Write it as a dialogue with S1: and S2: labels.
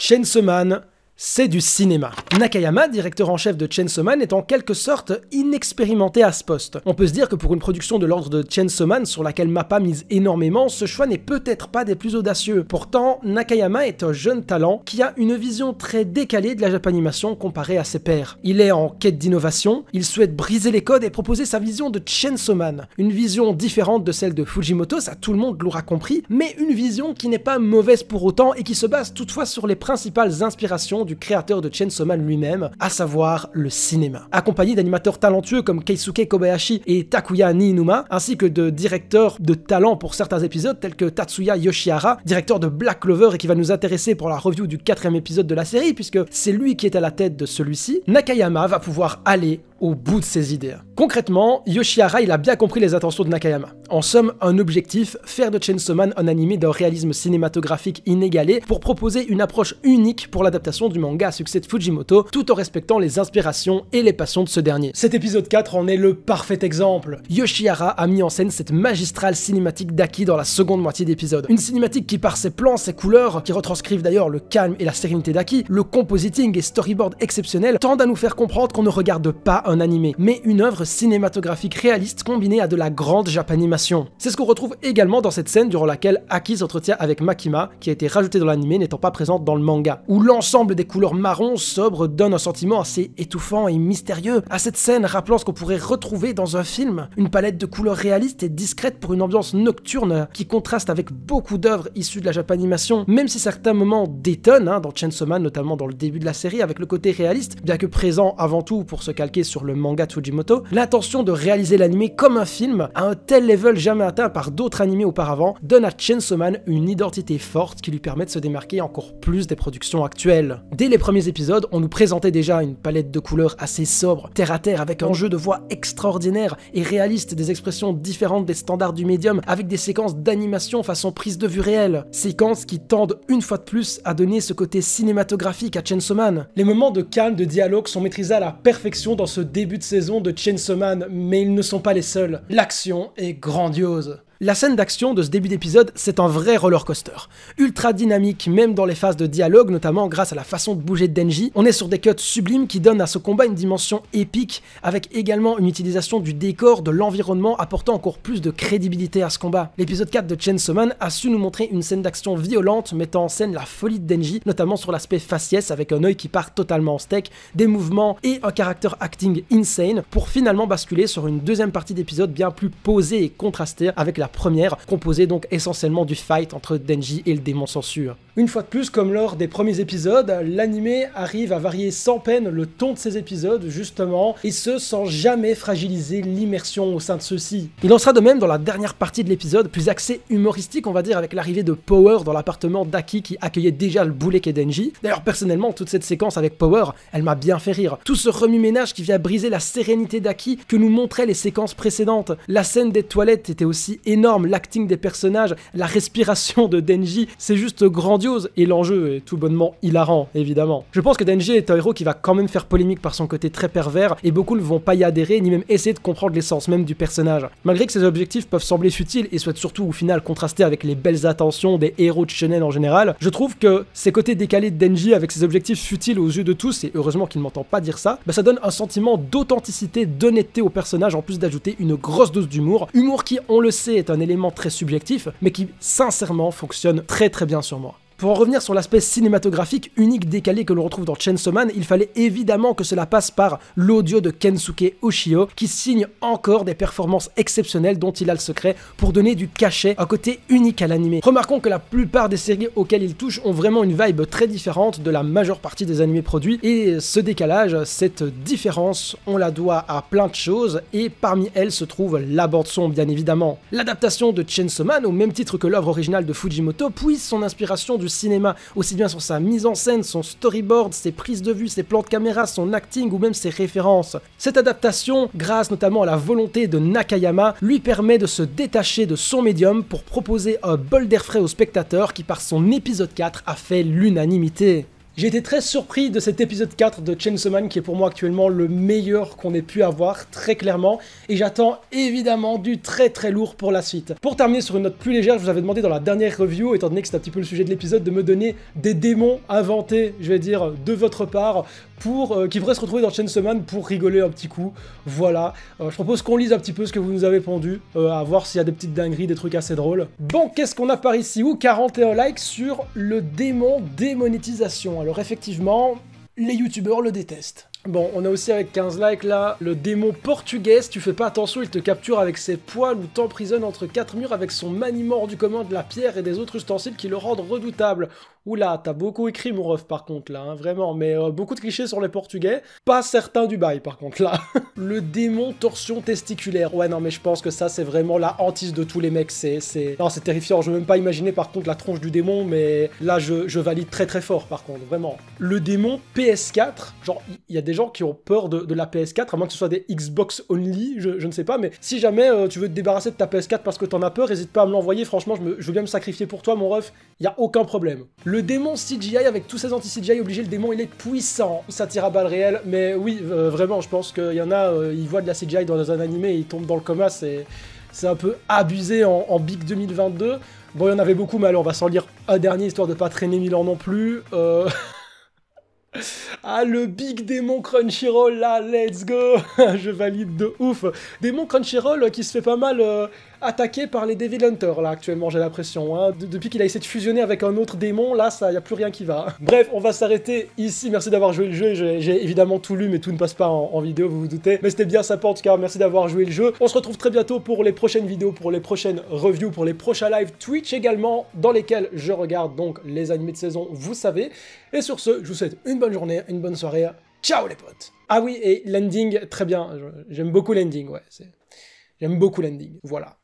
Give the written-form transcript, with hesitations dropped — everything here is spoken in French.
S1: Chainsaw Man, c'est du cinéma. Nakayama, directeur en chef de Chainsaw Man, est en quelque sorte inexpérimenté à ce poste. On peut se dire que pour une production de l'ordre de Chainsaw Man, sur laquelle Mappa mise énormément, ce choix n'est peut-être pas des plus audacieux. Pourtant, Nakayama est un jeune talent qui a une vision très décalée de la Japanimation comparée à ses pairs. Il est en quête d'innovation, il souhaite briser les codes et proposer sa vision de Chainsaw Man. Une vision différente de celle de Fujimoto, ça tout le monde l'aura compris, mais une vision qui n'est pas mauvaise pour autant et qui se base toutefois sur les principales inspirations du créateur de Chainsaw Man lui-même, à savoir le cinéma. Accompagné d'animateurs talentueux comme Keisuke Kobayashi et Takuya Niinuma, ainsi que de directeurs de talent pour certains épisodes tels que Tatsuya Yoshihara, directeur de Black Clover et qui va nous intéresser pour la review du 4e épisode de la série puisque c'est lui qui est à la tête de celui-ci, Nakayama va pouvoir aller au bout de ses idées. Concrètement, Yoshihara il a bien compris les intentions de Nakayama. En somme, un objectif, faire de Chainsaw Man un animé d'un réalisme cinématographique inégalé pour proposer une approche unique pour l'adaptation du manga à succès de Fujimoto, tout en respectant les inspirations et les passions de ce dernier. Cet épisode 4 en est le parfait exemple. Yoshihara a mis en scène cette magistrale cinématique d'Aki dans la seconde moitié d'épisode. Une cinématique qui par ses plans, ses couleurs, qui retranscrivent d'ailleurs le calme et la sérénité d'Aki, le compositing et storyboard exceptionnel, tendent à nous faire comprendre qu'on ne regarde pas un animé, mais une œuvre cinématographique réaliste combinée à de la grande japanimation. C'est ce qu'on retrouve également dans cette scène durant laquelle Aki s'entretient avec Makima, qui a été rajoutée dans l'animé n'étant pas présente dans le manga, où l'ensemble des couleurs marron sobres donne un sentiment assez étouffant et mystérieux à cette scène, rappelant ce qu'on pourrait retrouver dans un film, une palette de couleurs réalistes et discrètes pour une ambiance nocturne qui contraste avec beaucoup d'œuvres issues de la japanimation, même si certains moments détonnent, dans Chainsaw Man, notamment dans le début de la série, avec le côté réaliste, bien que présent avant tout pour se calquer sur le manga de Fujimoto, l'intention de réaliser l'animé comme un film, à un tel level jamais atteint par d'autres animés auparavant, donne à Chainsaw Man une identité forte qui lui permet de se démarquer encore plus des productions actuelles. Dès les premiers épisodes, on nous présentait déjà une palette de couleurs assez sobre, terre à terre, avec un jeu de voix extraordinaire et réaliste, des expressions différentes des standards du médium, avec des séquences d'animation façon prise de vue réelle, séquences qui tendent une fois de plus à donner ce côté cinématographique à Chainsaw Man. Les moments de calme, de dialogue sont maîtrisés à la perfection dans ce début de saison de Chainsaw Man, mais ils ne sont pas les seuls. L'action est grandiose. La scène d'action de ce début d'épisode, c'est un vrai roller coaster. Ultra dynamique, même dans les phases de dialogue, notamment grâce à la façon de bouger de Denji. On est sur des cuts sublimes qui donnent à ce combat une dimension épique, avec également une utilisation du décor, de l'environnement, apportant encore plus de crédibilité à ce combat. L'épisode 4 de Chainsaw Man a su nous montrer une scène d'action violente, mettant en scène la folie de Denji, notamment sur l'aspect faciès, avec un œil qui part totalement en steak, des mouvements et un character acting insane, pour finalement basculer sur une deuxième partie d'épisode bien plus posée et contrastée avec la première, composée donc essentiellement du fight entre Denji et le démon censure. Une fois de plus, comme lors des premiers épisodes, l'anime arrive à varier sans peine le ton de ses épisodes, justement, et ce sans jamais fragiliser l'immersion au sein de ceux-ci. Il en sera de même dans la dernière partie de l'épisode, plus axée humoristique on va dire, avec l'arrivée de Power dans l'appartement d'Aki qui accueillait déjà le boulet qu'est Denji. D'ailleurs personnellement, toute cette séquence avec Power, elle m'a bien fait rire. Tout ce remue-ménage qui vient briser la sérénité d'Aki que nous montraient les séquences précédentes. La scène des toilettes était aussi énorme, l'acting des personnages, la respiration de Denji, c'est juste grandiose et l'enjeu est tout bonnement hilarant, évidemment. Je pense que Denji est un héros qui va quand même faire polémique par son côté très pervers et beaucoup ne vont pas y adhérer ni même essayer de comprendre l'essence même du personnage. Malgré que ses objectifs peuvent sembler futiles et souhaitent surtout au final contraster avec les belles attentions des héros de shonen en général, je trouve que ces côtés décalés de Denji avec ses objectifs futiles aux yeux de tous, et heureusement qu'il ne m'entend pas dire ça, ça donne un sentiment d'authenticité, d'honnêteté au personnage en plus d'ajouter une grosse dose d'humour. Humour qui, on le sait, est un élément très subjectif, mais qui sincèrement fonctionne très très bien sur moi. Pour en revenir sur l'aspect cinématographique unique décalé que l'on retrouve dans Chainsaw Man, il fallait évidemment que cela passe par l'audio de Kensuke Oshio, qui signe encore des performances exceptionnelles dont il a le secret pour donner du cachet, un côté unique à l'anime. Remarquons que la plupart des séries auxquelles il touche ont vraiment une vibe très différente de la majeure partie des animés produits, et ce décalage, cette différence, on la doit à plein de choses, et parmi elles se trouve la bande-son bien évidemment. L'adaptation de Chainsaw Man, au même titre que l'œuvre originale de Fujimoto, puise son inspiration du cinéma, aussi bien sur sa mise en scène, son storyboard, ses prises de vue, ses plans de caméra, son acting ou même ses références. Cette adaptation, grâce notamment à la volonté de Nakayama, lui permet de se détacher de son médium pour proposer un bol d'air frais au spectateur qui par son épisode 4 a fait l'unanimité. J'ai été très surpris de cet épisode 4 de Chainsaw Man qui est pour moi actuellement le meilleur qu'on ait pu avoir, très clairement, et j'attends évidemment du très très lourd pour la suite. Pour terminer sur une note plus légère, je vous avais demandé dans la dernière review, étant donné que c'est un petit peu le sujet de l'épisode, de me donner des démons inventés, je vais dire, de votre part, qui pourraient se retrouver dans Chainsaw Man pour rigoler un petit coup. Voilà, je propose qu'on lise un petit peu ce que vous nous avez pondu, à voir s'il y a des petites dingueries, des trucs assez drôles. Bon, qu'est-ce qu'on a par ici? 41 likes sur le démon démonétisation. Alors effectivement, les youtubeurs le détestent. Bon, on a aussi avec 15 likes là, le démon portugais, si tu fais pas attention, il te capture avec ses poils ou t'emprisonne entre 4 murs avec son maniement hors du commun de la pierre et des autres ustensiles qui le rendent redoutable. Oula, t'as beaucoup écrit mon ref par contre là, hein, vraiment, mais beaucoup de clichés sur les portugais, pas certains du bail par contre là. Le démon torsion testiculaire, ouais non mais je pense que ça c'est vraiment la hantise de tous les mecs, Non c'est terrifiant, je veux même pas imaginer par contre la tronche du démon, mais là je valide très très fort par contre, vraiment. Le démon PS4, genre il y a des gens qui ont peur de la PS4, à moins que ce soit des Xbox only, je ne sais pas, mais si jamais tu veux te débarrasser de ta PS4 parce que t'en as peur, n'hésite pas à me l'envoyer, franchement je veux bien me sacrifier pour toi mon ref, il y a aucun problème. Le démon CGI, avec tous ces anti-CGI obligés, le démon il est puissant, ça tire à balles réelles, mais oui, vraiment, je pense qu'il y en a, ils voient de la CGI dans un animé et ils tombent dans le coma, c'est un peu abusé en Big 2022. Bon, il y en avait beaucoup, mais allez, on va s'en lire un dernier, histoire de pas traîner 1000 ans non plus. Ah, le Big Démon Crunchyroll, là, let's go. Je valide de ouf. Démon Crunchyroll qui se fait pas mal attaquer par les Devil Hunters, là, actuellement, j'ai l'impression. Hein. Depuis qu'il a essayé de fusionner avec un autre démon, là, ça, y a plus rien qui va. Bref, on va s'arrêter ici. Merci d'avoir joué le jeu. J'ai évidemment tout lu, mais tout ne passe pas en vidéo, vous vous doutez. Mais c'était bien sympa, en tout cas, merci d'avoir joué le jeu. On se retrouve très bientôt pour les prochaines vidéos, pour les prochaines reviews, pour les prochains lives Twitch également, dans lesquels je regarde donc les animés de saison, vous savez. Et sur ce, je vous souhaite une bonne journée, une bonne soirée. Ciao les potes. Ah oui, et l'ending, très bien. J'aime beaucoup l'ending, ouais. J'aime beaucoup l'ending, voilà.